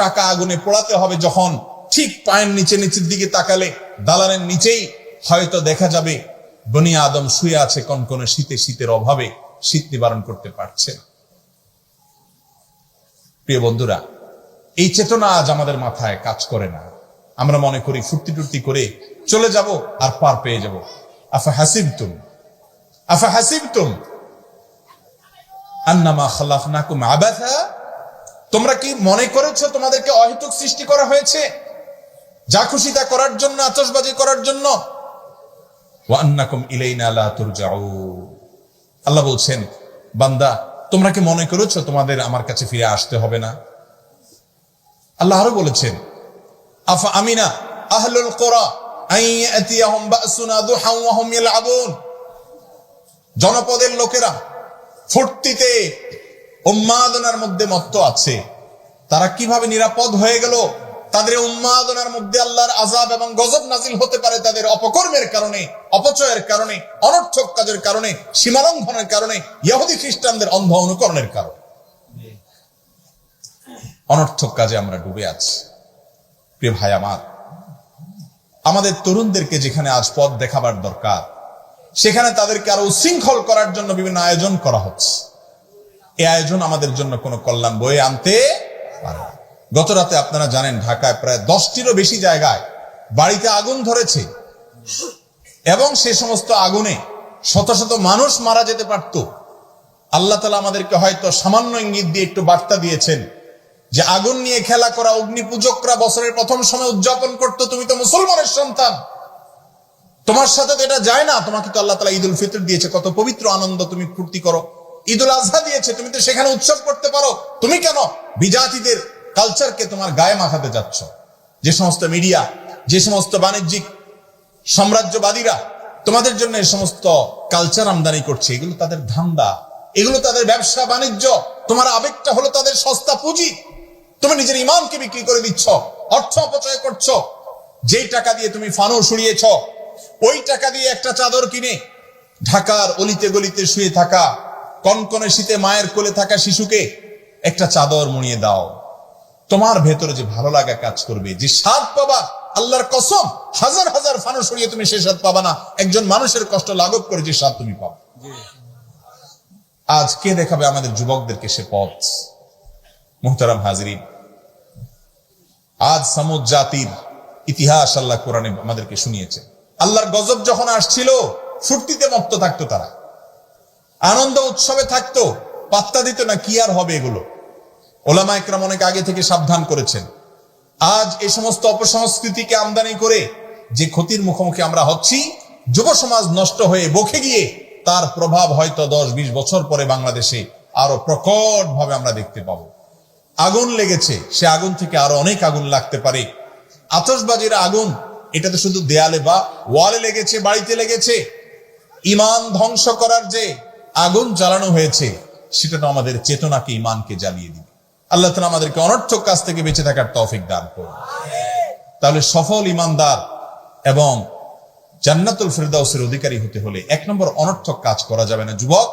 টাকা আগুনে পোড়াতে হবে যখন ঠিক পায়ের নিচের দিকে তাকালে দালানের নিচেই হয়তো দেখা যাবে বনি আদম শুয়ে আছে কনকনে শীতের অভাবে শীত নিবারণ করতে পারছে না। প্রিয় বন্ধুরা, এই চেতনা আজ আমাদের মাথায় কাজ করে না। আমরা মনে করি ফুর্তি টুর্তি করে চলে যাব আর পার পেয়ে যাব। আফা হাসিবতুম আন্নামা খালাকনাকুম আবাথা, তোমরা কি মনে করেছো তোমাদেরকে অহেতুক সৃষ্টি করা হয়েছে, যা খুশি তা করার জন্য, আতশবাজি করার জন্য? ওয়া আন্নাকুম ইলাইনা লা তুরজাউন, আল্লাহ বলছেন, বান্দা তোমরা কি মনে করেছো তোমাদের আমার কাছে ফিরে আসতে হবে না? আল্লাহ আরো বলেছেন, আফা আমিনা আহলুল কুরা আন ইয়াতিয়াহুম বাসুনা দুহান ওয়া হুম ইয়ালআবুন, জনপদের লোকেরা ফুর্তিতে উন্মাদনার মধ্যে মত্ত আছে, তারা কিভাবে নিরাপদ হয়ে গেল? তাদের উন্মাদনার মধ্যে আল্লাহর আযাব এবং গজব নাজিল হতে পারে তাদের অপকর্মের কারণে, অপচয়ের কারণে, অনর্থক কাজের কারণে, সীমালঙ্ঘনের কারণে, ইহুদি খ্রিস্টানদের অন্ধ অনুকরণের কারণে। অনর্থক কাজে আমরা ডুবে আছি। প্রিয় ভাই আমার, আমাদের তরুণদেরকে যেখানে আজ পথ দেখাবার দরকার, সেখানে তাদেরকে আরো উশৃঙ্খল করার জন্য বিভিন্ন আয়োজন করা হচ্ছে। এই আয়োজন আমাদের জন্য কোনো কল্যাণ বয়ে আনতে পারে না। গত রাতে আপনারা জানেন, ঢাকায় প্রায় 10টিরও বেশি জায়গায় বাড়িতে আগুন ধরেছে এবং সে সমস্ত আগুনে শত শত মানুষ মারা যেতে পারত। আল্লাহ তাআলা আমাদেরকে হয়তো সামান্য ইঙ্গিত দিয়ে একটু বার্তা দিয়েছেন যে আগুন নিয়ে খেলা করা অগ্নি পূজকরা বছরের প্রথম সময় উদযাপন করত, তুমি তো মুসলমানের সন্তান, তোমার সাথে তো এটা যায় না। তোমাকে তো আল্লাহ তাআলা ঈদুল ফিতর দিয়েছে, কত পবিত্র আনন্দ, তুমি ফুর্তি করো। ঈদুল আজহা দিয়েছে, তুমি তো সেখানে উৎসব করতে পারো, তুমি কেন বিজাতিদের কালচারকে তোমার গায়ে মাখাতে যাচ্ছ? যে সমস্ত মিডিয়া, যে সমস্ত বাণিজ্যিক সাম্রাজ্যবাদীরা তোমাদের জন্য এই সমস্ত কালচার আমদানি করছে, এগুলো তাদের ধান্দা, এগুলো তাদের ব্যবসা বাণিজ্য। তোমার আবেগটা হলো তাদের সস্তা পুঁজি। তুমি নিজের ইমানকে বিক্রি করে দিচ্ছ, অর্থ অপচয় করছো। যেই টাকা দিয়ে তুমি ফানুস উড়িয়েছ, ওই টাকা দিয়ে একটা চাদর কিনে ঢাকার অলিতে গলিতে শুয়ে থাকা কনকনে শীতে মায়ের কোলে থাকা শিশুকে একটা চাদর মুড়িয়ে দাও। তোমার ভেতরে যে ভালো লাগা কাজ করবে, যে স্বাদ পাবা, আল্লাহর কসম হাজার হাজার ফানুস উড়িয়ে তুমি সে স্বাদ পাবা না। একজন মানুষের কষ্ট লাঘব করে যে স্বাদ তুমি পাবে। আজ কে দেখাবে আমাদের যুবকদেরকে সে পথ? মুহতারাম হাজিরিন, আজ সামুদ জাতির ইতিহাস আল্লাহ কোরআনে আমাদেরকে শুনিয়েছে। আল্লাহর গজব যখন আসছিল, ফুর্তিতে মত্ত থাকতো, তারা আনন্দ উৎসবে থাকতো, পাত্তা দিত না কি আর হবে এগুলো। ওলামা একরাম অনেক আগে থেকে সাবধান করেছেন। আজ এই সমস্ত অপসংস্কৃতিকে আমদানি করে যে ক্ষতির মুখোমুখি আমরা হচ্ছি, যুব সমাজ নষ্ট হয়ে বকে গিয়ে তার প্রভাব হয়তো 10-20 বছর পরে বাংলাদেশে আরো প্রকট ভাবে আমরা দেখতে পাবো। আগুন লেগেছে, সে আগুন থেকে আরো অনেক আগুন লাগতে পারে। আতশবাজির আগুন, এটা তো শুধু দেয়ালে বা ওয়ালে লেগেছে, বাড়িতে লেগেছে। ইমান ধ্বংস করার যে আগুন জ্বালানো হয়েছে, সেটা তো আমাদের চেতনাকে, ইমানকে জ্বালিয়ে দিবে। আল্লাহ তাআলা আমাদেরকে অনর্থক কাজ থেকে বেঁচে থাকার তৌফিক দান করুন। তাহলে সফল ইমানদার এবং জান্নাতুল ফেরদাউসের অধিকারী হতে হলে 1 নম্বর, অনর্থক কাজ করা যাবে না। যুবক,